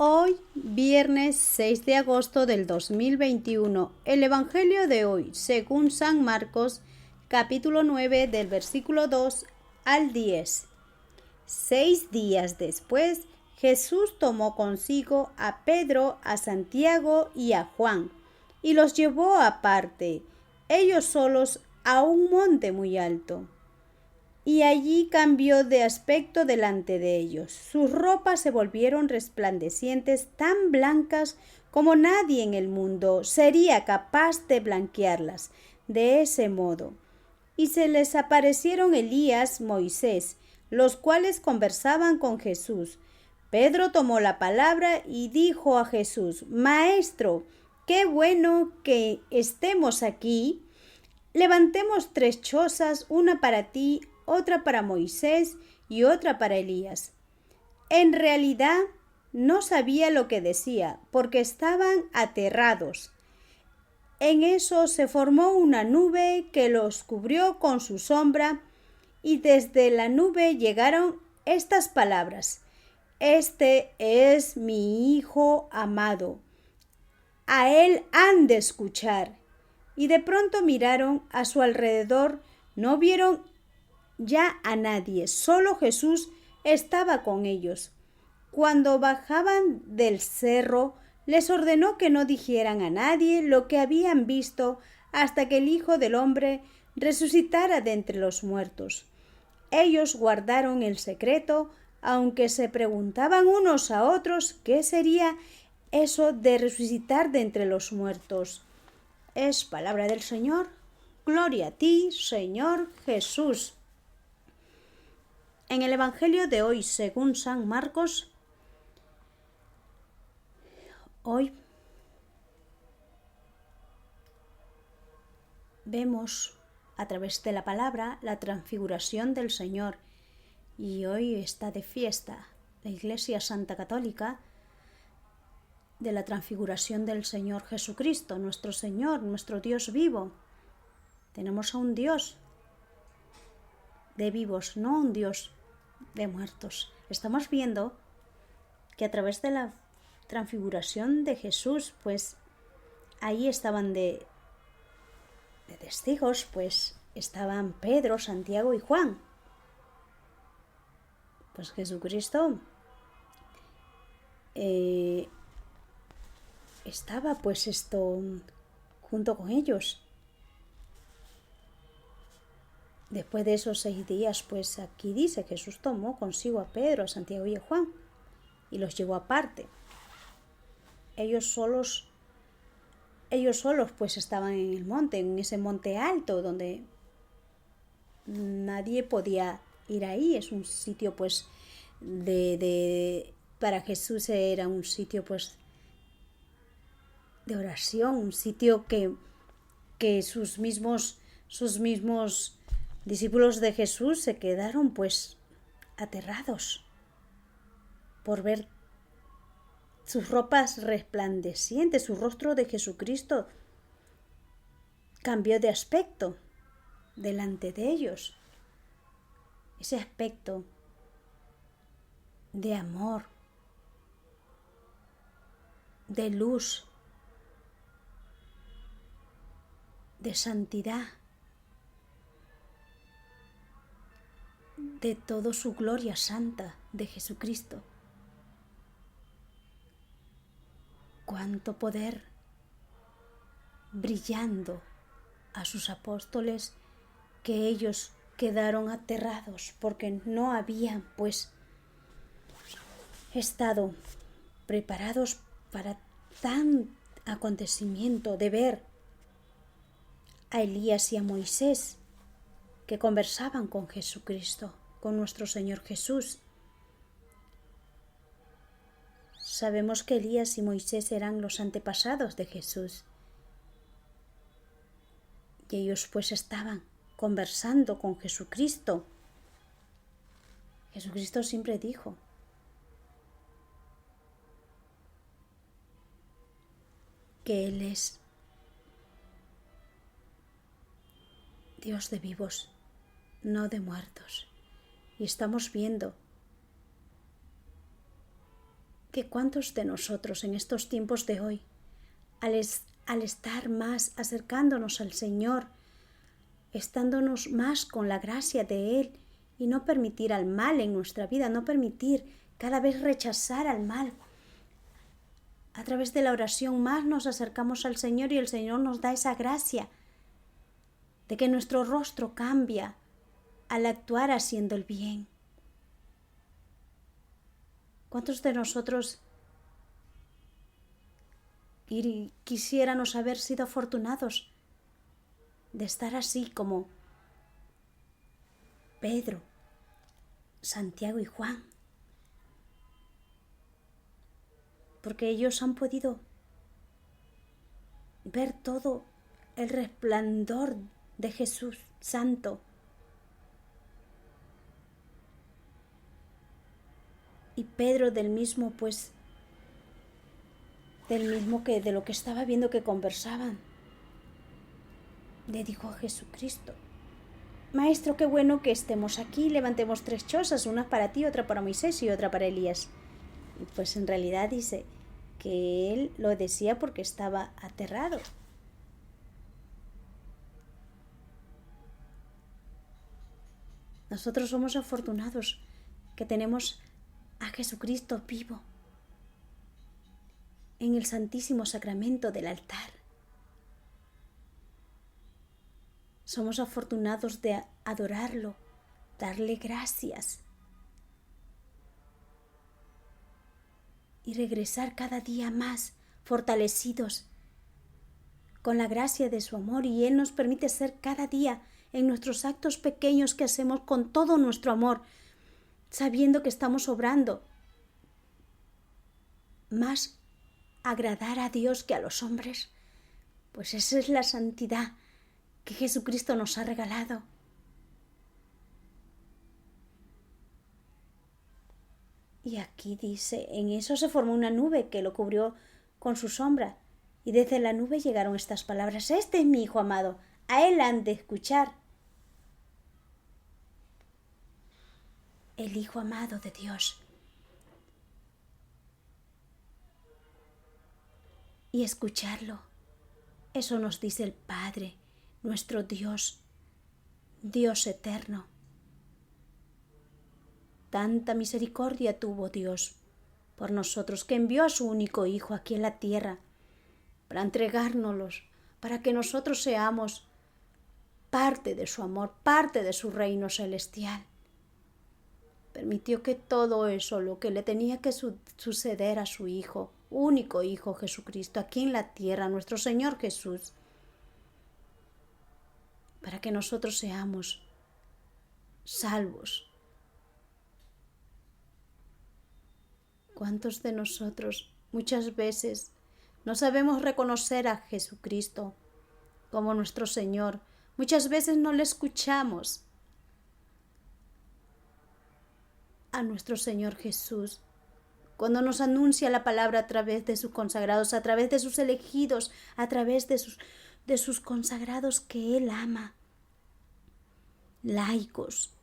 Hoy, viernes 6 de agosto del 2021, el Evangelio de hoy, según San Marcos, capítulo 9, del versículo 2 al 10. 6 días después, Jesús tomó consigo a Pedro, a Santiago y a Juan, y los llevó aparte, ellos solos, a un monte muy alto. Y allí cambió de aspecto delante de ellos. Sus ropas se volvieron resplandecientes, tan blancas como nadie en el mundo sería capaz de blanquearlas de ese modo. Y se les aparecieron Elías, Moisés, los cuales conversaban con Jesús. Pedro tomó la palabra y dijo a Jesús: Maestro, qué bueno que estemos aquí. Levantemos 3 chozas, una para ti, otra para Moisés y otra para Elías. En realidad no sabía lo que decía, porque estaban aterrados. En eso se formó una nube que los cubrió con su sombra, y desde la nube llegaron estas palabras: Este es mi Hijo amado. A él han de escuchar. Y de pronto miraron a su alrededor, no vieron ya a nadie, solo Jesús estaba con ellos. Cuando bajaban del cerro, les ordenó que no dijeran a nadie lo que habían visto hasta que el Hijo del Hombre resucitara de entre los muertos. Ellos guardaron el secreto, aunque se preguntaban unos a otros qué sería eso de resucitar de entre los muertos. Es palabra del Señor. Gloria a ti, Señor Jesús. En el Evangelio de hoy, según San Marcos, hoy vemos a través de la palabra la transfiguración del Señor. Y hoy está de fiesta la Iglesia Santa Católica de la transfiguración del Señor Jesucristo, nuestro Señor, nuestro Dios vivo. Tenemos a un Dios de vivos, no un Dios de muertos. Estamos viendo que a través de la transfiguración de Jesús, pues ahí estaban de testigos, pues estaban Pedro, Santiago y Juan. Pues Jesucristo estaba pues junto con ellos. Después de esos 6 días, pues aquí dice, Jesús tomó consigo a Pedro, a Santiago y a Juan y los llevó aparte. Ellos solos pues estaban en el monte, en ese monte alto donde nadie podía ir ahí. Es un sitio pues para Jesús era un sitio pues de oración, un sitio que sus mismos discípulos de Jesús se quedaron pues aterrados por ver sus ropas resplandecientes. Su rostro de Jesucristo cambió de aspecto delante de ellos. Ese aspecto de amor, de luz, de santidad, de toda su gloria santa de Jesucristo. Cuánto poder brillando a sus apóstoles, que ellos quedaron aterrados porque no habían pues estado preparados para tan acontecimiento de ver a Elías y a Moisés que conversaban con Jesucristo, con nuestro Señor Jesús. Sabemos que Elías y Moisés eran los antepasados de Jesús. Y ellos pues estaban conversando con Jesucristo. Jesucristo siempre dijo que Él es Dios de vivos, no de muertos. Y estamos viendo que cuántos de nosotros en estos tiempos de hoy, al estar más acercándonos al Señor, estándonos más con la gracia de Él y no permitir al mal en nuestra vida, no permitir cada vez rechazar al mal. A través de la oración más nos acercamos al Señor y el Señor nos da esa gracia de que nuestro rostro cambia al actuar haciendo el bien. ¿Cuántos de nosotros quisiéramos haber sido afortunados de estar así como Pedro, Santiago y Juan? Porque ellos han podido ver todo el resplandor de Jesús Santo. Y Pedro de lo que estaba viendo que conversaban, le dijo a Jesucristo: Maestro, qué bueno que estemos aquí, levantemos 3 chozas, una para ti, otra para Moisés y otra para Elías. Y pues en realidad dice que él lo decía porque estaba aterrado. Nosotros somos afortunados que tenemos a Jesucristo vivo en el Santísimo Sacramento del altar. Somos afortunados de adorarlo, darle gracias y regresar cada día más fortalecidos con la gracia de su amor, y Él nos permite ser cada día en nuestros actos pequeños que hacemos con todo nuestro amor, sabiendo que estamos obrando más agradar a Dios que a los hombres. Pues esa es la santidad que Jesucristo nos ha regalado. Y aquí dice, en eso se formó una nube que lo cubrió con su sombra, y desde la nube llegaron estas palabras: Este es mi Hijo amado, a Él han de escuchar. El Hijo amado de Dios. Y escucharlo. Eso nos dice el Padre, nuestro Dios, Dios eterno. Tanta misericordia tuvo Dios por nosotros, que envió a su único Hijo aquí en la tierra para entregárnoslos, para que nosotros seamos parte de su amor, parte de su reino celestial. Permitió que todo eso, lo que le tenía que suceder a su Hijo, único Hijo Jesucristo, aquí en la tierra, nuestro Señor Jesús, para que nosotros seamos salvos. ¿Cuántos de nosotros muchas veces no sabemos reconocer a Jesucristo como nuestro Señor? Muchas veces no le escuchamos a nuestro Señor Jesús cuando nos anuncia la palabra a través de sus consagrados, a través de sus elegidos, a través de sus consagrados que Él ama, laicos,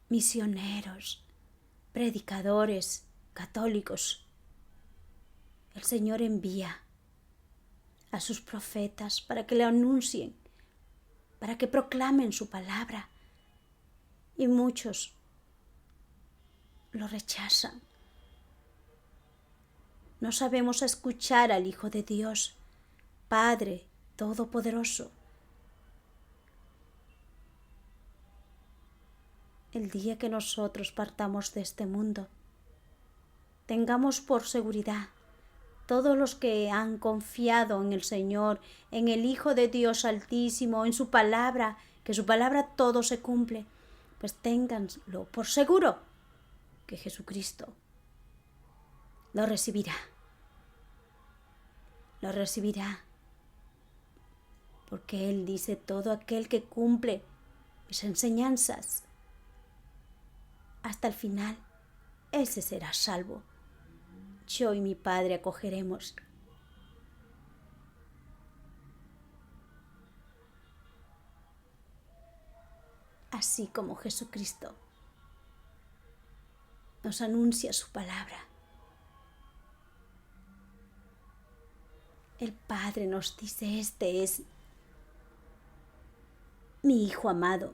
misioneros, predicadores, católicos. El Señor envía a sus profetas para que le anuncien, para que proclamen su palabra, y muchos lo rechazan. No sabemos escuchar al Hijo de Dios, Padre Todopoderoso. El día que nosotros partamos de este mundo, tengamos por seguridad, todos los que han confiado en el Señor, en el Hijo de Dios Altísimo, en su palabra, que su palabra todo se cumple, pues ténganlo por seguro que Jesucristo lo recibirá. Lo recibirá. Porque Él dice: todo aquel que cumple mis enseñanzas hasta el final, ese será salvo. Yo y mi Padre acogeremos. Así como Jesucristo nos anuncia su palabra. El Padre nos dice, este es mi Hijo amado.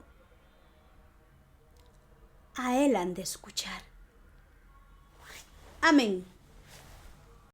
A Él han de escuchar. Amén.